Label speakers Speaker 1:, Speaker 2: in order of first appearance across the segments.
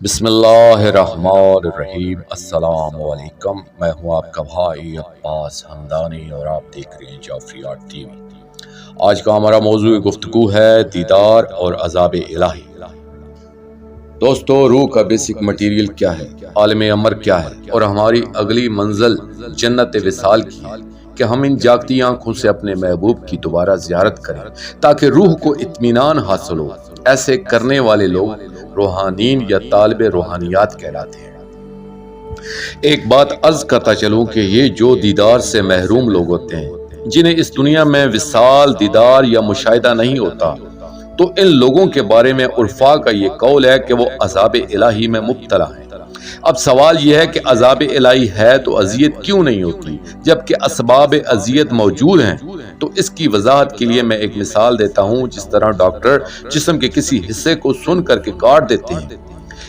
Speaker 1: بسم اللہ الرحمن الرحیم۔ السلام علیکم، میں ہوں آپ کا بھائی عباس حمدانی اور آپ دیکھ رہے ہیں جعفری آرٹ ٹی وی۔ آج کا ہمارا موضوع گفتگو ہے دیدار اور عذاب الہی۔ دوستو، روح کا بیسک مٹیریل کیا ہے، عالم امر کیا ہے اور ہماری اگلی منزل جنت وصال کی ہے کہ ہم ان جاگتی آنکھوں سے اپنے محبوب کی دوبارہ زیارت کریں تاکہ روح کو اطمینان حاصل ہو۔ ایسے کرنے والے لوگ روحانین یا طالب روحانیات کہلاتے ہیں۔ ایک بات عرض کرتا چلوں کہ یہ جو دیدار سے محروم لوگ ہوتے ہیں، جنہیں اس دنیا میں وصال، دیدار یا مشاہدہ نہیں ہوتا، تو ان لوگوں کے بارے میں عرفا کا یہ قول ہے کہ وہ عذاب الہی میں مبتلا ہیں۔ اب سوال یہ ہے کہ عذاب الہی ہے تو اذیت کیوں نہیں ہوتی، جبکہ اسباب اذیت موجود ہیں؟ تو اس کی وضاحت کے لیے میں ایک مثال دیتا ہوں۔ جس طرح ڈاکٹر جسم کے کسی حصے کو سن کر کے کاٹ دیتے ہیں،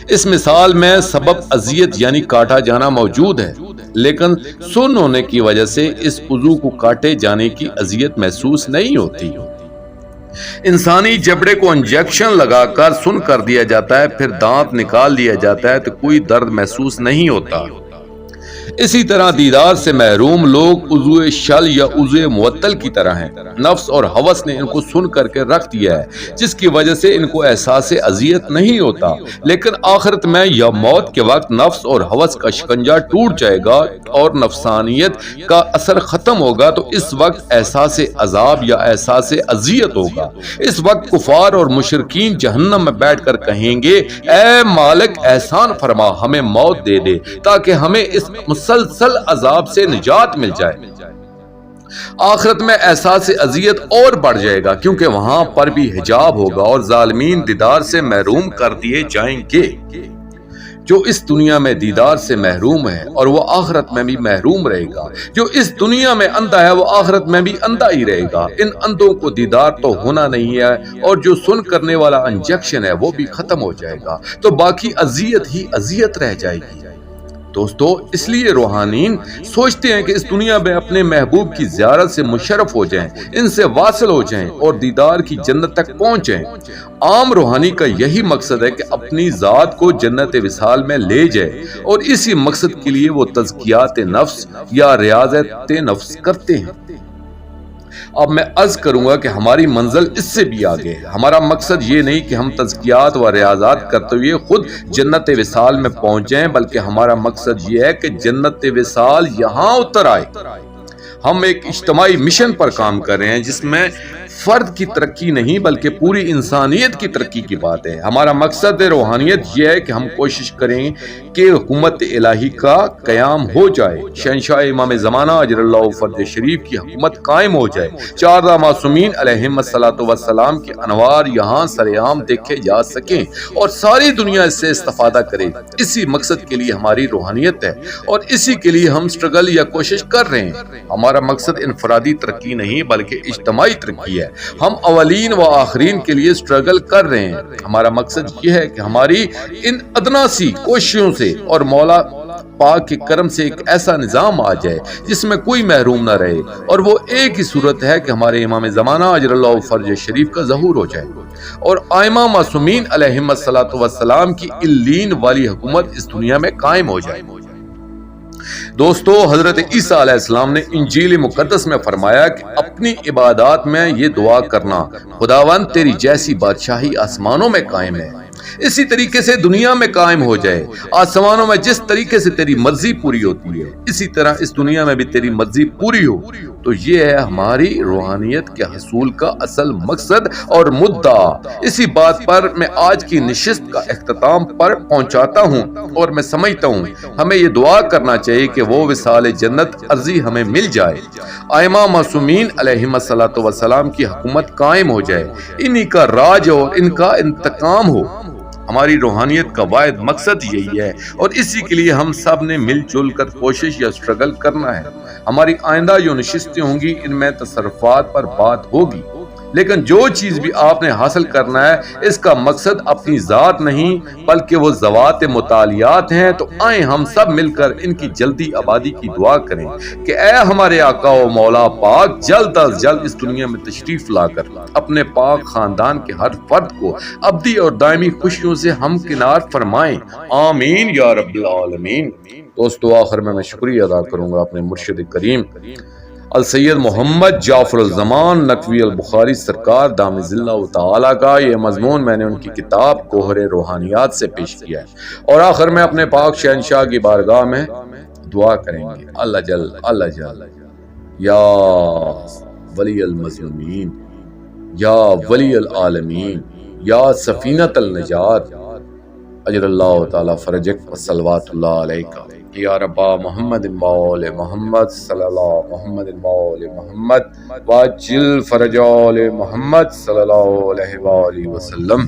Speaker 1: اس مثال میں سبب اذیت یعنی کاٹا جانا موجود ہے، لیکن سن ہونے کی وجہ سے اس عضو کو کاٹے جانے کی اذیت محسوس نہیں ہوتی۔ انسانی جبڑے کو انجیکشن لگا کر سن کر دیا جاتا ہے، پھر دانت نکال دیا جاتا ہے تو کوئی درد محسوس نہیں ہوتا۔ اسی طرح دیدار سے محروم لوگ عضو شل یا عضو معطل کی طرح ہیں۔ نفس اور ہوس نے ان کو سن کر کے رکھ دیا ہے، جس کی وجہ سے ان کو احساس اذیت نہیں ہوتا، لیکن آخرت میں یا موت کے وقت نفس اور ہوس کا شکنجہ ٹوٹ جائے گا اور نفسانیت کا اثر ختم ہوگا، تو اس وقت احساس عذاب یا احساس اذیت ہوگا۔ اس وقت کفار اور مشرکین جہنم میں بیٹھ کر کہیں گے، اے مالک احسان فرما، ہمیں موت دے دے تاکہ ہمیں اس مسلسل عذاب سے نجات مل جائے۔ آخرت میں احساس اذیت اور بڑھ جائے گا، کیونکہ وہاں پر بھی حجاب ہوگا اور ظالمین دیدار سے محروم کر دیے جائیں گے۔ جو اس دنیا میں دیدار سے محروم ہے اور وہ آخرت میں بھی محروم رہے گا، جو اس دنیا میں اندھا ہے وہ آخرت میں بھی اندھا ہی رہے گا۔ ان اندھوں کو دیدار تو ہونا نہیں ہے، اور جو سن کرنے والا انجیکشن ہے وہ بھی ختم ہو جائے گا، تو باقی اذیت ہی اذیت رہ جائے گی۔ دوستو، اس لیے روحانین سوچتے ہیں کہ اس دنیا میں اپنے محبوب کی زیارت سے مشرف ہو جائیں، ان سے واصل ہو جائیں اور دیدار کی جنت تک پہنچیں۔ عام روحانی کا یہی مقصد ہے کہ اپنی ذات کو جنت وصال میں لے جائے، اور اسی مقصد کے لیے وہ تزکیات نفس یا ریاضت نفس کرتے ہیں۔ اب میں عرض کروں گا کہ ہماری منزل اس سے بھی آگے ہے۔ ہمارا مقصد یہ نہیں کہ ہم تزکیات و ریاضات کرتے ہوئے خود جنت وصال میں پہنچیں، بلکہ ہمارا مقصد یہ ہے کہ جنت وصال یہاں اتر آئے۔ ہم ایک اجتماعی مشن پر کام کر رہے ہیں، جس میں فرد کی ترقی نہیں بلکہ پوری انسانیت کی ترقی کی بات ہے۔ ہمارا مقصد روحانیت یہ ہے کہ ہم کوشش کریں کہ حکومت الہی کا قیام ہو جائے، شہنشاہ امام زمانہ اجر اللہ فرج شریف کی حکومت قائم ہو جائے، چارہ معصومین علیہم الصلاۃ والسلام کے انوار یہاں سرعام دیکھے جا سکیں اور ساری دنیا اس سے استفادہ کرے۔ اسی مقصد کے لیے ہماری روحانیت ہے اور اسی کے لیے ہم سٹرگل یا کوشش کر رہے ہیں۔ ہمارا مقصد انفرادی ترقی نہیں بلکہ اجتماعی ترقی ہے۔ ہم اولین و آخرین کے لیے سٹرگل کر رہے ہیں۔ ہمارا مقصد یہ ہے کہ ہماری ان ادنا سی کوششوں سے اور مولا پاک کے کرم سے ایک ایسا نظام آ جائے جس میں کوئی محروم نہ رہے، اور وہ ایک ہی صورت ہے کہ ہمارے امام زمانہ اجر اللہ فرج شریف کا ظہور ہو جائے اور ائمہ معصومین علیہم الصلاۃ والسلام کی علیین والی حکومت اس دنیا میں قائم ہو جائے۔ دوستو، حضرت عیسیٰ علیہ السلام نے انجیل مقدس میں فرمایا کہ اپنی عبادات میں یہ دعا کرنا، خداوند تیری جیسی بادشاہی آسمانوں میں قائم ہے، اسی طریقے سے دنیا میں قائم ہو جائے۔ آسمانوں میں جس طریقے سے تیری مرضی پوری ہوتی ہے، اسی طرح اس دنیا میں بھی تیری مرضی پوری ہو۔ تو یہ ہے ہماری روحانیت کے حصول کا اصل مقصد اور مدعا۔ اسی بات پر میں آج کی نشست کا اختتام پر پہنچاتا ہوں، اور میں سمجھتا ہوں ہمیں یہ دعا کرنا چاہیے کہ وہ وصال جنت عرضی ہمیں مل جائے، ائمہ معصومین علیہم الصلاۃ والسلام کی حکومت قائم ہو جائے، انہی کا راج اور ان کا انتقام ہو۔ ہماری روحانیت کا واحد مقصد یہی ہے، اور اسی کے لیے ہم سب نے مل جل کر کوشش یا سٹرگل کرنا ہے۔ ہماری آئندہ جو نشستیں ہوں گی ان میں تصرفات پر بات ہوگی۔ لیکن جو چیز بھی آپ نے حاصل کرنا ہے اس کا مقصد اپنی ذات نہیں بلکہ وہ ذوات متعالیات ہیں، تو آئیں ہم سب مل کر ان کی جلدی آبادی کی دعا کریں کہ اے ہمارے آقا و مولا پاک جلد از جلد اس دنیا میں تشریف لا کر اپنے پاک خاندان کے ہر فرد کو ابدی اور دائمی خوشیوں سے ہمکنار فرمائیں، آمین یا رب العالمین۔ دوستو آخر میں شکریہ ادا کروں گا اپنے مرشد کریم السید محمد جعفر الزمان نقوی البخاری سرکار دامِ ظلہ تعالیٰ کا۔ یہ مضمون میں نے ان کی کتاب گوہر روحانیات سے پیش کیا ہے، اور آخر میں اپنے پاک شہنشاہ کی بارگاہ میں دعا کریں گے، اللہ جل یا ولی المظلومین، یا ولی العالمین، یا سفینۃ النجات، اجر اللہ تعالی فرجک وصلوات اللہ علیکہ یا ربا محمد مول محمد صلی اللہ محمد مول محمد واجل فرج آل محمد صلی اللہ علیہ وآلہ وسلم۔